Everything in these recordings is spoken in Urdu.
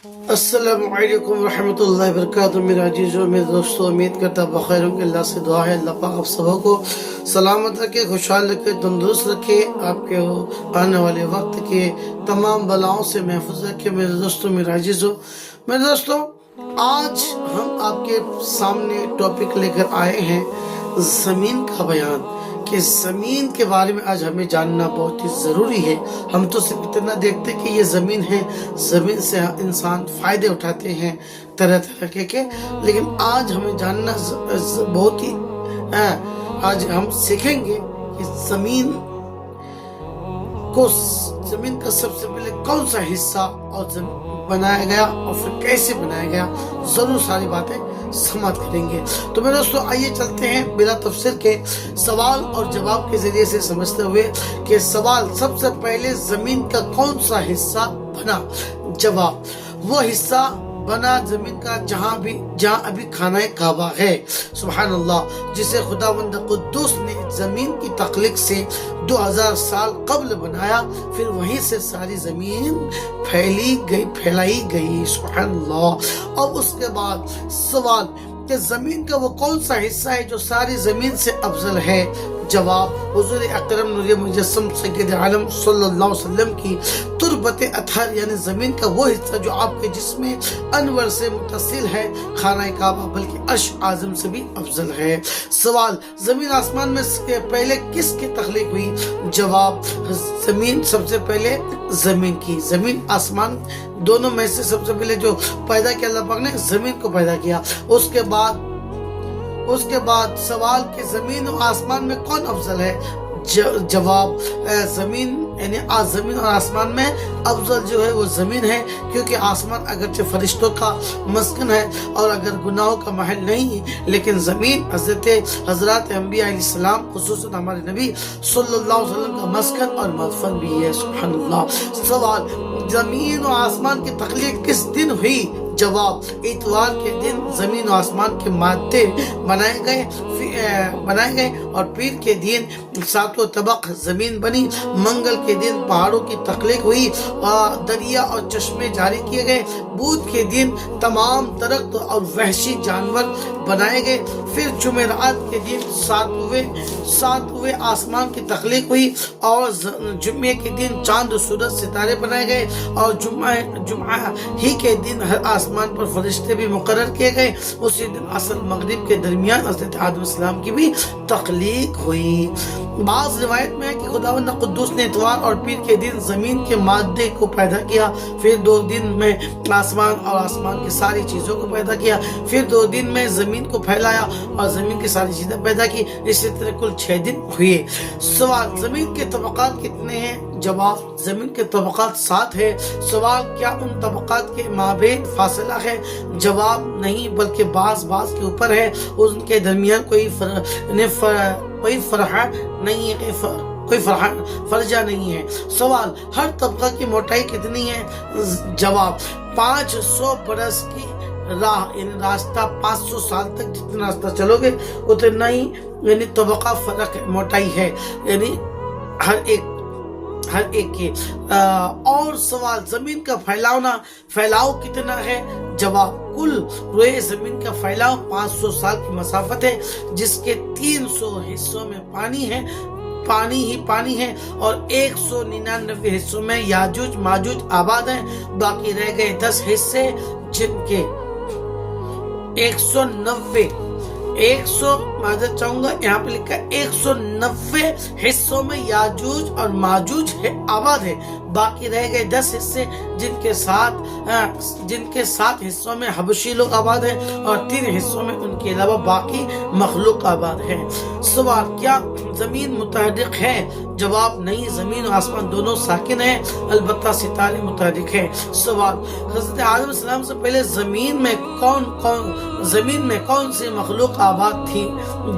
السلام علیکم ورحمۃ اللہ وبرکاتہ۔ میرے عزیزوں، میرے دوستوں، امید کرتا بخیر ہوں کہ اللہ سے دعا ہے اللہ پاک آپ سبوں کو سلامت رکھے، خوشحال رکھے، تندرست رکھے، آپ کے آنے والے وقت کے تمام بلاؤں سے محفوظ رکھے۔ میرے دوستوں، میرے عزیزوں، میرے دوستوں، آج ہم آپ کے سامنے ٹاپک لے کر آئے ہیں زمین کا بیان، کہ زمین کے بارے میں آج ہمیں جاننا بہت ہی ضروری ہے۔ ہم تو صرف اتنا دیکھتے کہ یہ زمین ہے، زمین سے انسان فائدے اٹھاتے ہیں طرح طرح کے، لیکن آج ہمیں جاننا بہت ہی آج ہم سیکھیں گے کہ زمین کا سب سے پہلے کون سا حصہ اور بنایا گیا اور پھر کیسے بنایا گیا، ضرور ساری باتیں سماعت کریں گے۔ تو میرے دوستو، آئیے چلتے ہیں بلا تفسیر کے سوال اور جواب کے ذریعے سے سمجھتے ہوئے کہ سوال سب سے پہلے زمین کا کون سا حصہ بنا؟ جواب، وہ حصہ بنا زمین کا جہاں ابھی خانہ کعبہ ہے، سبحان اللہ، جسے خداوند قدوس نے زمین کی تخلیق سے 2000 سال قبل بنایا، پھر وہیں سے ساری زمین پھیلائی گئی، سبحان اللہ۔ اور اس کے بعد سوال کہ زمین کا وہ کون سا حصہ ہے جو ساری زمین سے افضل ہے؟ جواب، حضور اکرم نور مجسم سید عالم صلی اللہ علیہ وسلم کی تربت اطہر یعنی زمین کا وہ حصہ جو آپ کے جسم انور سے متصل ہے، خانہ کعبہ بلکہ عرش اعظم سے بھی افضل ہے۔ سوال، زمین آسمان میں پہلے کس کی تخلیق ہوئی؟ جواب، زمین سب سے پہلے زمین آسمان دونوں میں سے سب سے پہلے جو پیدا کیا اللہ پاک نے زمین کو پیدا کیا۔ اس کے بعد سوال کہ زمین و آسمان میں کون افضل ہے؟ جواب، زمین اور آسمان میں افضل جو ہے وہ زمین ہے، کیونکہ آسمان اگرچہ فرشتوں کا مسکن ہے اور اگر گناہوں کا محل نہیں، لیکن زمین حضرات انبیاء علیہ السلام خصوصاً ہمارے نبی صلی اللہ علیہ وسلم کا مسکن اور مدفن بھی ہے، سبحان اللہ۔ سوال، زمین و آسمان کی تخلیق کس دن ہوئی؟ جواب، اتوار کے دن زمین و آسمان کے مادے بنائے گئے اور پیر کے دن ساتوں طبق زمین بنی، منگل کے دن پہاڑوں کی تخلیق ہوئی اور دریا اور چشمے جاری کیے گئے، بدھ کے دن تمام درخت اور وحشی جانور بنائے گئے، پھر جمعرات کے دن ساتویں آسمان کی تخلیق ہوئی اور جمعے کے دن چاند سورج ستارے بنائے گئے اور جمعہ ہی کے دن ہر آسمان پر فرشتے بھی مقرر کیے گئے۔ اسی دن اصل مغرب کے درمیان حضرت آدم السلام کی بھی تخلیق ہوئی۔ بعض روایت میں ہے کہ خداوند قدوس نے اتوار اور پیر کے دن زمین کے مادے کو پیدا کیا، پھر 2 دن میں آسمان اور آسمان کی ساری چیزوں کو پیدا کیا، پھر 2 دن میں زمین کو پھیلایا اور زمین کی ساری چیزیں پیدا کی، اسی طرح کل 6 دن ہوئے۔ سوال، زمین کے طبقات کتنے ہیں؟ جواب، زمین کے طبقات 7 ہے۔ سوال، کیا ان طبقات کے مابین فاصلہ ہے؟ جواب، نہیں، بلکہ بعض کے اوپر ہے، ان کے درمیان کوئی فرجہ نہیں ہے۔ سوال، ہر طبقہ کی موٹائی کتنی ہے؟ جواب، 500 برس کی راہ، یعنی راستہ 500 سال تک جتنا راستہ چلو گے اتنا ہی یعنی طبقہ فرق موٹائی ہے، یعنی ہر ایک کے۔ اور سوال، زمین کا پھیلاؤ کتنا ہے؟ جواب، کل روئے زمین کا پھیلاؤ 500 سال کی مسافت ہے، جس کے 300 حصوں میں پانی ہے اور 199 حصوں میں یاجوج ماجوج آباد ہیں، باقی رہ گئے 10 حصے جن کے معذرت چاہوں گا، یہاں پہ لکھا 190 حصوں میں یاجوج اور ماجوج آباد ہے، باقی رہ گئے 10 حصے جن کے 7 حصوں میں حبشی لوگ آباد ہیں اور 3 حصوں میں ان کے علاوہ باقی مخلوق آباد ہے۔ سوال، کیا زمین متحرک ہے؟ جواب، نہیں، زمین و آسمان دونوں ساکن ہیں، البتہ ستارے متحرک ہیں۔ سوال، حضرت آدم السلام سے پہلے زمین میں کون سی مخلوق آباد تھی؟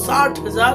60,000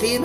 3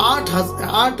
8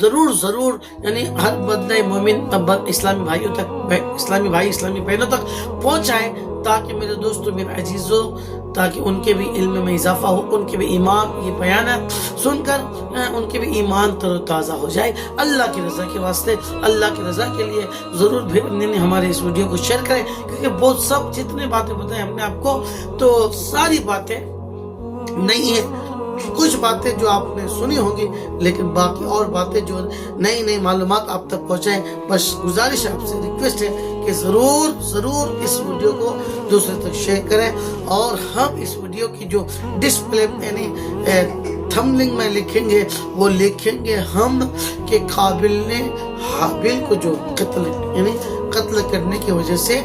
ضرور ضرور یعنی ہر بدنہ مومن اسلامی بھائیوں تک، اسلامی بھائی اسلامی بہنوں تک پہنچائیں، تاکہ میرے دوستوں میرے عزیزوں، تاکہ ان کے بھی علم میں اضافہ ہو، ان کے بھی ایمان، یہ بیانات سن کر ان کے بھی ایمان تر و تازہ ہو جائے۔ اللہ کی رضا کے واسطے، اللہ کی رضا کے لیے ضرور بھی ہمارے اس ویڈیو کو شیئر کریں، کیونکہ بہت سب جتنے باتیں بتائیں ہم نے آپ کو، تو ساری باتیں نہیں ہیں، کچھ باتیں جو آپ نے سنی ہوں گی، لیکن باقی اور باتیں جو نئی نئی معلومات آپ تک پہنچائیں۔ بس گزارش آپ سے، ریکویسٹ ہے کہ ضرور ضرور اس ویڈیو کو دوسرے تک شیئر کریں، اور ہم اس ویڈیو کی جو ڈسپلے یعنی تھمبنیل میں لکھیں گے، وہ لکھیں گے ہم کہ قابل نے حابیل کو جو قتل کرنے کی وجہ سے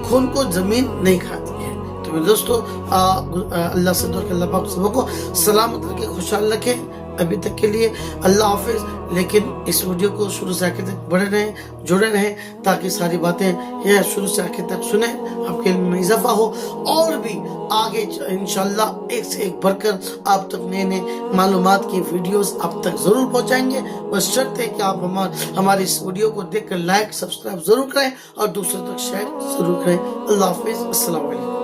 خون کو زمین نہیں کھاتی ہے۔ تو میرے دوستو، اللہ سے دعا کہ اللہ پاک سب کو سلامت رکھے، خوشحال رکھے۔ ابھی تک کے لیے اللہ حافظ، لیکن اس ویڈیو کو شروع سے آخر تک بڑھے رہیں، جڑے رہیں، تاکہ ساری باتیں یہ شروع سے آخر تک سنیں، آپ کے علم میں اضافہ ہو، اور بھی آگے انشاءاللہ ایک سے ایک بڑھ کر آپ تک نئے نئے معلومات کی ویڈیوز آپ تک ضرور پہنچائیں گے۔ بس شرط ہے کہ آپ ہماری اس ویڈیو کو دیکھ کر لائک سبسکرائب ضرور کریں، اور دوسروں تک شیئر ضرور کریں۔ اللہ حافظ، السلام علیکم۔